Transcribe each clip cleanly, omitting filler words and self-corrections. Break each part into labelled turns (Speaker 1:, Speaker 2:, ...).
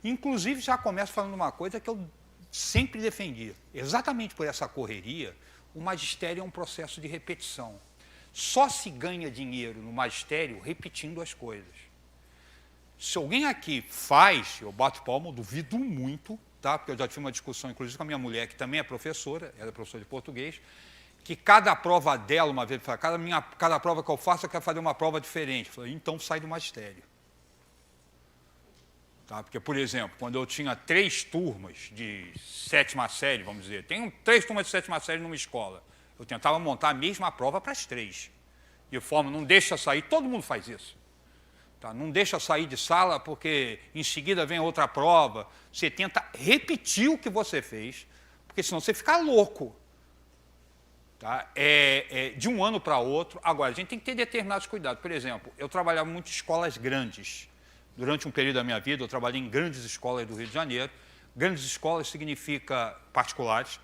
Speaker 1: Inclusive, já começo falando uma coisa que eu sempre defendi. Exatamente por essa correria, o magistério é um processo de repetição. Só se ganha dinheiro no magistério repetindo as coisas. Se alguém aqui faz, eu bato palma, eu duvido muito, tá? Porque eu já tive uma discussão, inclusive, com a minha mulher, que também é professora, ela é professora de português, que cada prova dela, uma vez, cada prova que eu faço, eu quero fazer uma prova diferente. Eu falei, então sai do magistério. Tá? Porque, por exemplo, quando eu tinha 3 turmas de 7ª série, vamos dizer, tenho 3 turmas de 7ª série numa escola, eu tentava montar a mesma prova para as 3. De forma, não deixa sair, todo mundo faz isso. Tá? Não deixa sair de sala porque em seguida vem outra prova. Você tenta repetir o que você fez, porque senão você fica louco. Tá? De um ano para outro. Agora, a gente tem que ter determinados cuidados. Por exemplo, eu trabalhava muito em escolas grandes. Durante um período da minha vida, eu trabalhei em grandes escolas do Rio de Janeiro. Grandes escolas significa particulares.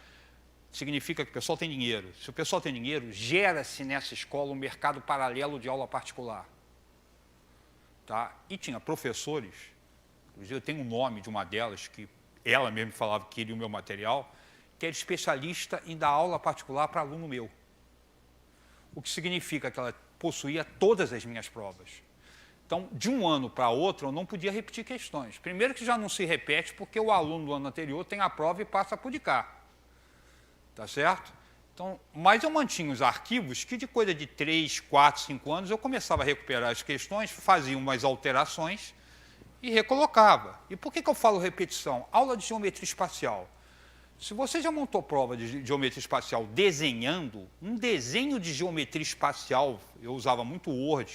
Speaker 1: Significa que o pessoal tem dinheiro. Se o pessoal tem dinheiro, gera-se nessa escola um mercado paralelo de aula particular. Tá? E tinha professores, inclusive eu tenho o nome de uma delas, que ela mesma falava que queria o meu material, que era especialista em dar aula particular para aluno meu. O que significa que ela possuía todas as minhas provas. Então, de um ano para outro, eu não podia repetir questões. Primeiro que já não se repete, porque o aluno do ano anterior tem a prova e passa por de cá. Tá certo? Então, mas eu mantinha os arquivos que de coisa de 3, 4, 5 anos eu começava a recuperar as questões, fazia umas alterações e recolocava. E por que eu falo repetição? Aula de geometria espacial. Se você já montou prova de geometria espacial desenhando, um desenho de geometria espacial, eu usava muito o Word,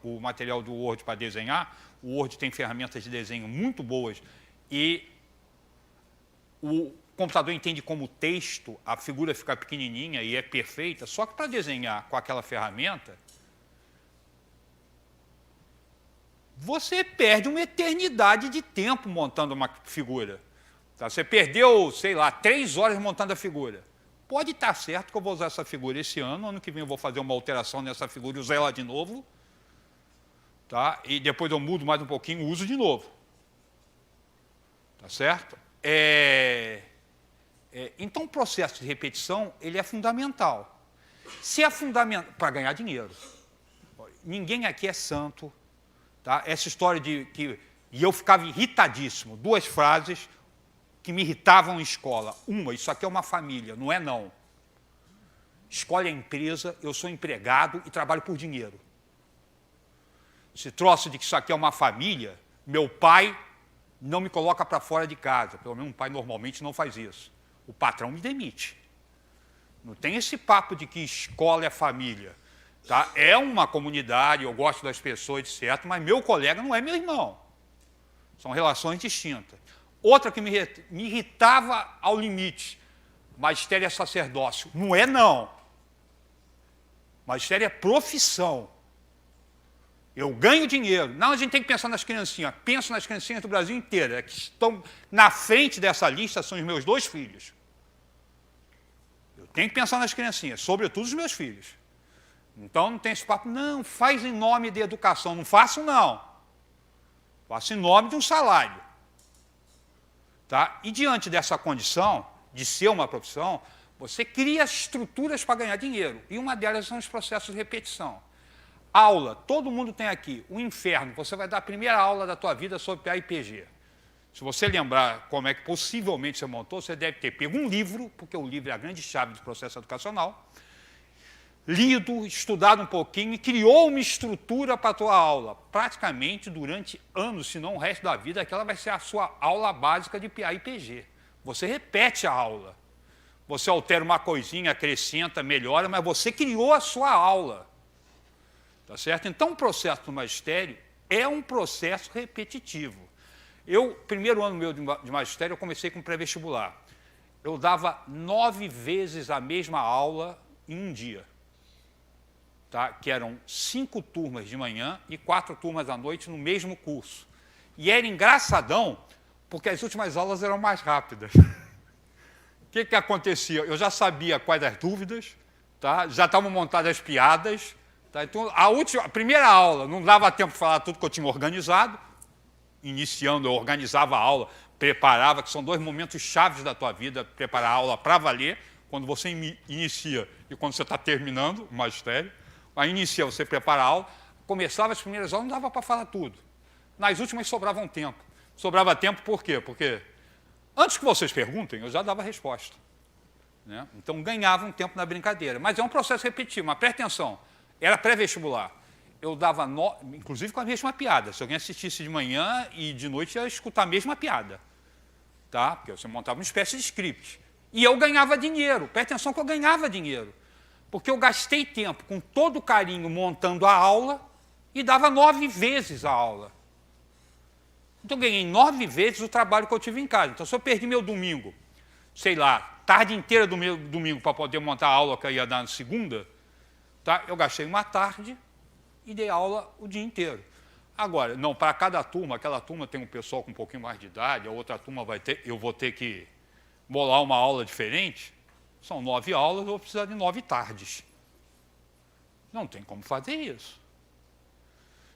Speaker 1: o material do Word para desenhar, o Word tem ferramentas de desenho muito boas e o computador entende como texto, a figura fica pequenininha e é perfeita, só que para desenhar com aquela ferramenta, você perde uma eternidade de tempo montando uma figura. Tá? Você perdeu, sei lá, 3 horas montando a figura. Pode estar certo que eu vou usar essa figura esse ano que vem eu vou fazer uma alteração nessa figura e usar ela de novo, tá? E depois eu mudo mais um pouquinho e uso de novo. Tá certo? Então, o processo de repetição ele é fundamental. Se é fundamental para ganhar dinheiro, ninguém aqui é santo. Tá? Essa história de que... E eu ficava irritadíssimo. 2 frases que me irritavam em escola. Uma, isso aqui é uma família, não é não. Escola é empresa, eu sou empregado e trabalho por dinheiro. Esse troço de que isso aqui é uma família, meu pai não me coloca para fora de casa. Pelo menos um pai normalmente não faz isso. O patrão me demite. Não tem esse papo de que escola é família. Tá? É uma comunidade, eu gosto das pessoas, etc., mas meu colega não é meu irmão. São relações distintas. Outra que me irritava ao limite, magistério é sacerdócio. Não é, não. Magistério é profissão. Eu ganho dinheiro. Não, a gente tem que pensar nas criancinhas. Penso nas criancinhas do Brasil inteiro. É que estão na frente dessa lista são os meus 2 filhos. Eu tenho que pensar nas criancinhas, sobretudo os meus filhos. Então, não tem esse papo, não, faz em nome de educação. Não faço, não. Faço em nome de um salário. Tá? E diante dessa condição, de ser uma profissão, você cria estruturas para ganhar dinheiro. E uma delas são os processos de repetição. Aula, todo mundo tem aqui, o inferno. Você vai dar a primeira aula da tua vida sobre PA e PG. Se você lembrar como é que possivelmente você montou, você deve ter pego um livro, porque o livro é a grande chave do processo educacional, lido, estudado um pouquinho e criou uma estrutura para a tua aula. Praticamente durante anos, se não o resto da vida, aquela vai ser a sua aula básica de PA e PG. Você repete a aula. Você altera uma coisinha, acrescenta, melhora, mas você criou a sua aula. Tá certo? Então, o processo do magistério é um processo repetitivo. Primeiro ano meu de magistério, eu comecei com pré-vestibular. Eu dava 9 vezes a mesma aula em um dia. Tá? Que eram 5 turmas de manhã e 4 turmas à noite no mesmo curso. E era engraçadão, porque as últimas aulas eram mais rápidas. O que acontecia? Eu já sabia quais as dúvidas, tá? Já estavam montadas as piadas. Tá? Então, a primeira aula não dava tempo de falar tudo que eu tinha organizado. iniciando, eu organizava a aula, preparava, que são 2 momentos chaves da tua vida, preparar a aula para valer, quando você inicia e quando você está terminando o magistério. Aí inicia, você prepara a aula, começava as primeiras aulas, não dava para falar tudo. Nas últimas sobrava um tempo. Sobrava tempo por quê? Porque antes que vocês perguntem, eu já dava a resposta. Né? Então ganhava um tempo na brincadeira. Mas é um processo repetitivo, mas presta atenção, era pré-vestibular. Eu dava, inclusive com a mesma piada. Se alguém assistisse de manhã e de noite, ia escutar a mesma piada. Tá? Porque você montava uma espécie de script. E eu ganhava dinheiro. Presta atenção que eu ganhava dinheiro. Porque eu gastei tempo com todo carinho montando a aula e dava 9 vezes a aula. Então eu ganhei 9 vezes o trabalho que eu tive em casa. Então se eu perdi meu domingo, sei lá, tarde inteira do meu domingo para poder montar a aula que eu ia dar na segunda, tá? Eu gastei uma tarde e dei aula o dia inteiro. Agora, não, para cada turma, aquela turma tem um pessoal com um pouquinho mais de idade, a outra turma eu vou ter que bolar uma aula diferente, são 9 aulas, eu vou precisar de 9 tardes. Não tem como fazer isso.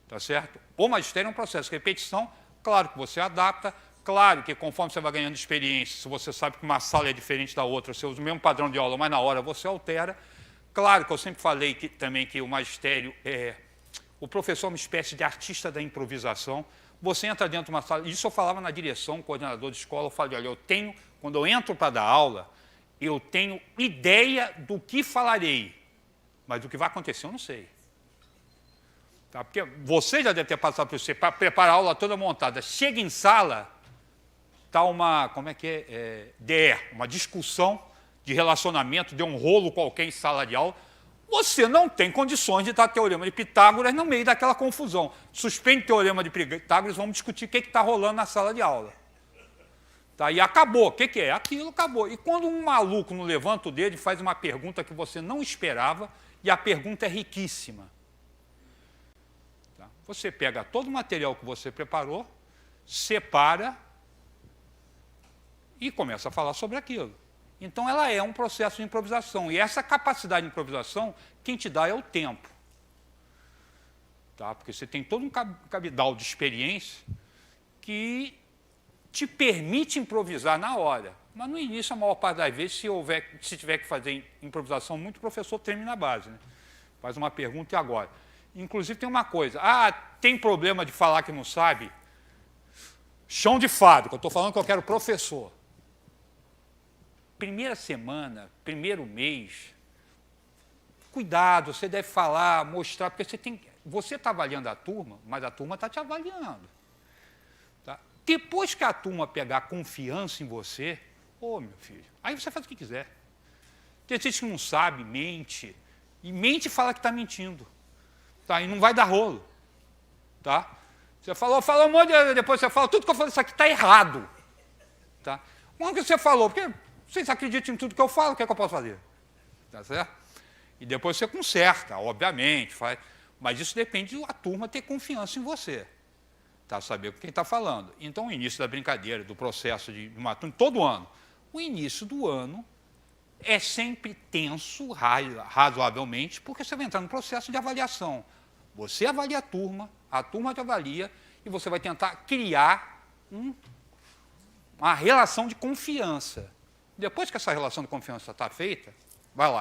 Speaker 1: Tá certo? O magistério é um processo de repetição, claro que você adapta, claro que conforme você vai ganhando experiência, se você sabe que uma sala é diferente da outra, você usa o mesmo padrão de aula, mas na hora você altera. Claro que eu sempre falei também que o magistério o professor é uma espécie de artista da improvisação. Você entra dentro de uma sala, isso eu falava na direção, coordenador de escola, eu falei, olha, quando eu entro para dar aula, eu tenho ideia do que falarei, mas do que vai acontecer eu não sei. Tá? Porque você já deve ter passado por isso, para preparar a aula toda montada. Chega em sala, está uma, DE, uma discussão de relacionamento, de um rolo qualquer em sala de aula, você não tem condições de dar teorema de Pitágoras no meio daquela confusão. Suspende o teorema de Pitágoras, vamos discutir o que está rolando na sala de aula. Tá? E acabou. O que é? Aquilo acabou. E quando um maluco não levanta o dedo e faz uma pergunta que você não esperava, e a pergunta é riquíssima. Tá? Você pega todo o material que você preparou, separa e começa a falar sobre aquilo. Então, ela é um processo de improvisação. E essa capacidade de improvisação, quem te dá é o tempo. Tá? Porque você tem todo um cabedal de experiência que te permite improvisar na hora. Mas, no início, a maior parte das vezes, se tiver que fazer improvisação, muito professor termina a base. Né? Faz uma pergunta e agora. Inclusive, tem uma coisa. Tem problema de falar que não sabe? Chão de fábrica. Eu estou falando que eu quero professor. Primeira semana, primeiro mês, cuidado, você deve falar, mostrar, porque você está avaliando a turma, mas a turma está te avaliando. Tá? Depois que a turma pegar confiança em você, meu filho, aí você faz o que quiser. Tem gente que não sabe, mente, e mente e fala que está mentindo. Tá? E não vai dar rolo. Tá? Você falou um monte de... Depois você fala, tudo que eu falei, isso aqui está errado. Tá? Como que você falou? Porque vocês acreditam em tudo que eu falo, o que é que eu posso fazer? Tá certo? E depois você conserta, obviamente, faz, mas isso depende da turma ter confiança em você, tá? Saber com quem está falando. Então, o início da brincadeira, do processo de uma turma, todo ano, o início do ano é sempre tenso, razoavelmente, porque você vai entrar no processo de avaliação. Você avalia a turma te avalia, e você vai tentar criar uma relação de confiança. Depois que essa relação de confiança está feita, vai lá,